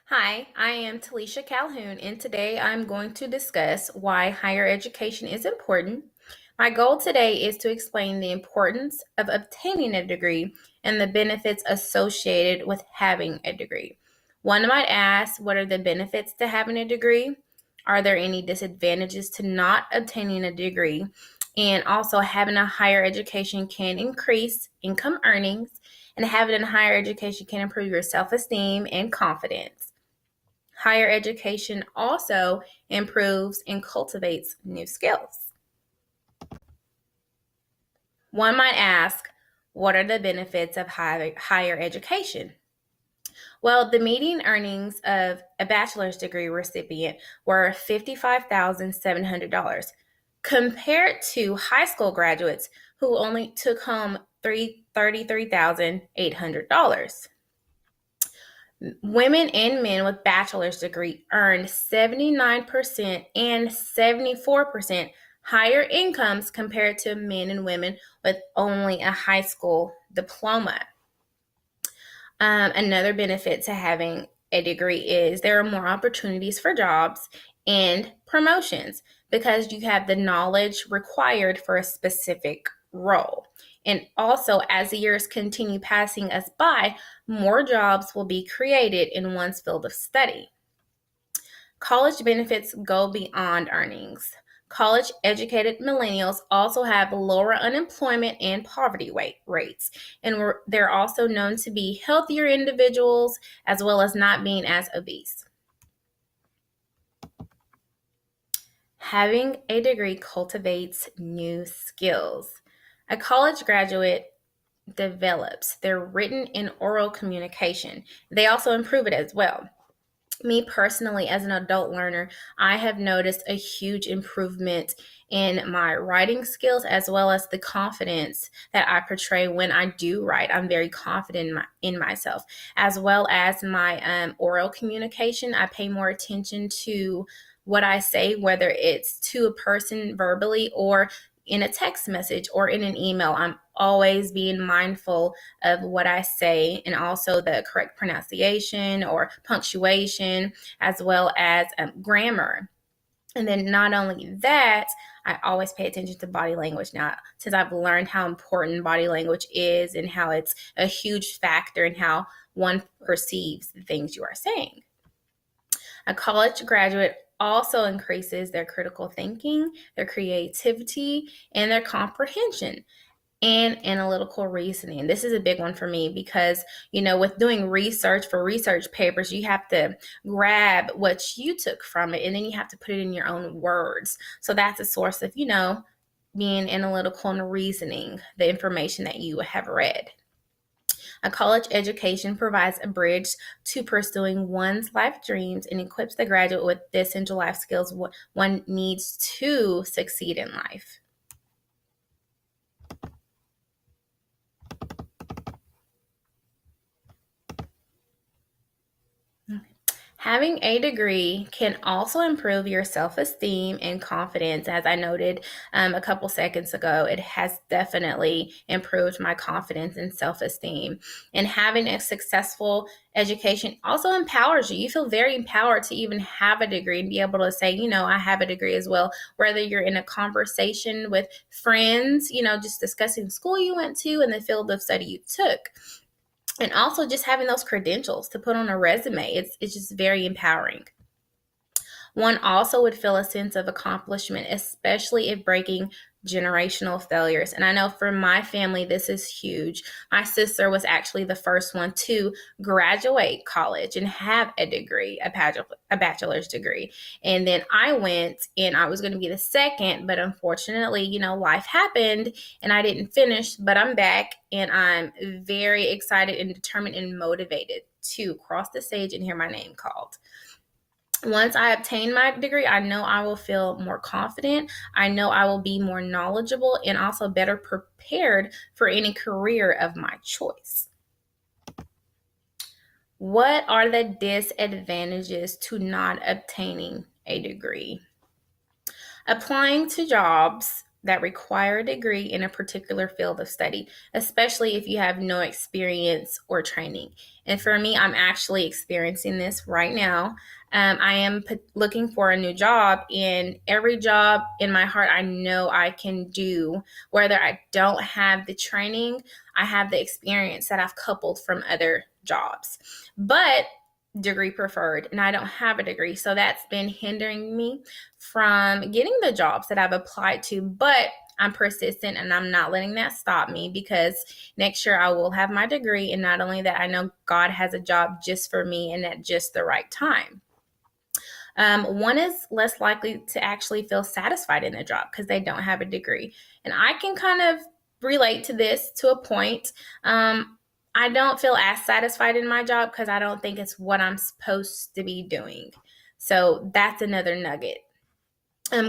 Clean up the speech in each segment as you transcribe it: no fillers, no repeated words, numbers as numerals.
Hi, I am Talisha Calhoun, and today I'm going to discuss why higher education is important. My goal today is to explain the importance of obtaining a degree and the benefits associated with having a degree. One might ask, what are the benefits to having a degree? Are there any disadvantages to not obtaining a degree? And also, having a higher education can increase income earnings, and having a higher education can improve your self esteem and confidence. Higher education also improves and cultivates new skills. One might ask, what are the benefits of higher education? Well, the median earnings of a bachelor's degree recipient were $55,700 compared to high school graduates who only took home $33,800. Women and men with bachelor's degree earned 79% and 74% higher incomes compared to men and women with only a high school diploma. Another benefit to having a degree is there are more opportunities for jobs and promotions because you have the knowledge required for a specific role. And also, as the years continue passing us by, more jobs will be created in one's field of study. College benefits go beyond earnings. College educated millennials also have lower unemployment and poverty rates, and they're also known to be healthier individuals as well as not being as obese. Having a degree cultivates new skills. A college graduate develops their written and oral communication. They also improve it as well. Me personally, as an adult learner, I have noticed a huge improvement in my writing skills as well as the confidence that I portray when I do write. I'm very confident in myself, as well as my oral communication. I pay more attention to what I say, whether it's to a person verbally or in a text message or in an email. I'm always being mindful of what I say and also the correct pronunciation or punctuation, as well as grammar. And then not only that, I always pay attention to body language now, since I've learned how important body language is and how it's a huge factor in how one perceives the things you are saying. A college graduate also increases their critical thinking, their creativity, and their comprehension and analytical reasoning. This is a big one for me because, with doing research for research papers, you have to grab what you took from it and then you have to put it in your own words. So that's a source of, being analytical and reasoning the information that you have read. A college education provides a bridge to pursuing one's life dreams and equips the graduate with the essential life skills one needs to succeed in life. Having a degree can also improve your self esteem and confidence. As I noted a couple seconds ago, it has definitely improved my confidence and self esteem. And having a successful education also empowers you. You feel very empowered to even have a degree and be able to say, I have a degree as well. Whether you're in a conversation with friends, just discussing school you went to and the field of study you took, and also just having those credentials to put on a resume. It's just very empowering. One also would feel a sense of accomplishment, especially if breaking generational failures. And I know for my family, this is huge. My sister was actually the first one to graduate college and have a degree, a bachelor's degree. And then I went and I was going to be the second, but unfortunately, life happened and I didn't finish, but I'm back and I'm very excited and determined and motivated to cross the stage and hear my name called. Once I obtain my degree, I know I will feel more confident. I know I will be more knowledgeable and also better prepared for any career of my choice. What are the disadvantages to not obtaining a degree? Applying to jobs that require a degree in a particular field of study, especially if you have no experience or training. And for me, I'm actually experiencing this right now. I am looking for a new job, and every job in my heart I know I can do, whether I don't have the training, I have the experience that I've coupled from other jobs. But degree preferred, and I don't have a degree, so that's been hindering me from getting the jobs that I've applied to. But I'm persistent, and I'm not letting that stop me, because next year I will have my degree, and not only that, I know God has a job just for me and at just the right time. One is less likely to actually feel satisfied in their job because they don't have a degree, and I can kind of relate to this to a point. I don't feel as satisfied in my job because I don't think it's what I'm supposed to be doing. So that's another nugget.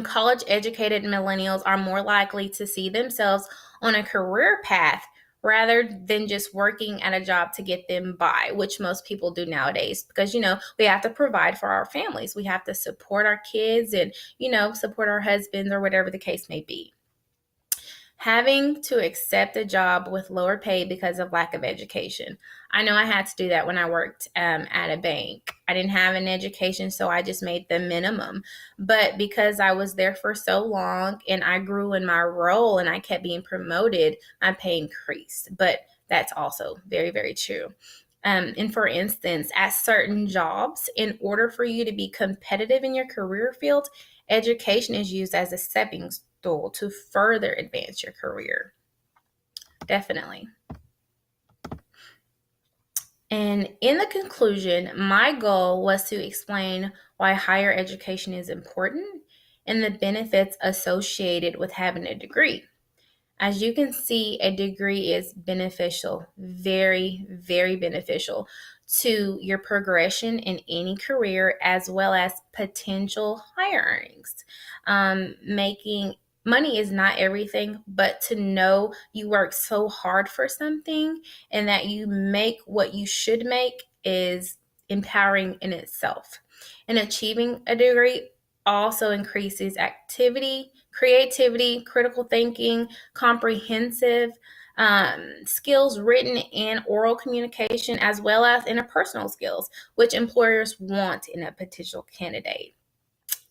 College educated millennials are more likely to see themselves on a career path rather than just working at a job to get them by, which most people do nowadays, because, we have to provide for our families. We have to support our kids and, support our husbands or whatever the case may be. Having to accept a job with lower pay because of lack of education. I know I had to do that when I worked at a bank. I didn't have an education, so I just made the minimum. But because I was there for so long and I grew in my role and I kept being promoted, my pay increased. But that's also very, very true. And for instance, at certain jobs, in order for you to be competitive in your career field, education is used as a stepping stool to further advance your career. Definitely. And in the conclusion, my goal was to explain why higher education is important and the benefits associated with having a degree. As you can see, a degree is beneficial, very, very beneficial to your progression in any career, as well as potential higher earnings. Making money is not everything, but to know you work so hard for something and that you make what you should make is empowering in itself. And achieving a degree also increases activity, creativity, critical thinking, comprehensive skills, written and oral communication, as well as interpersonal skills, which employers want in a potential candidate.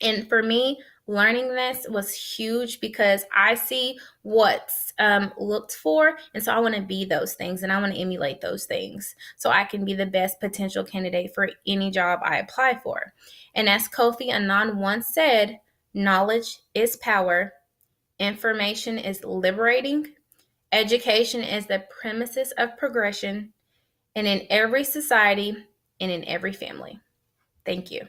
And for me, learning this was huge because I see what's looked for. And so I want to be those things and I want to emulate those things so I can be the best potential candidate for any job I apply for. And as Kofi Annan once said, knowledge is power, information is liberating, education is the premises of progression, and in every society and in every family. Thank you.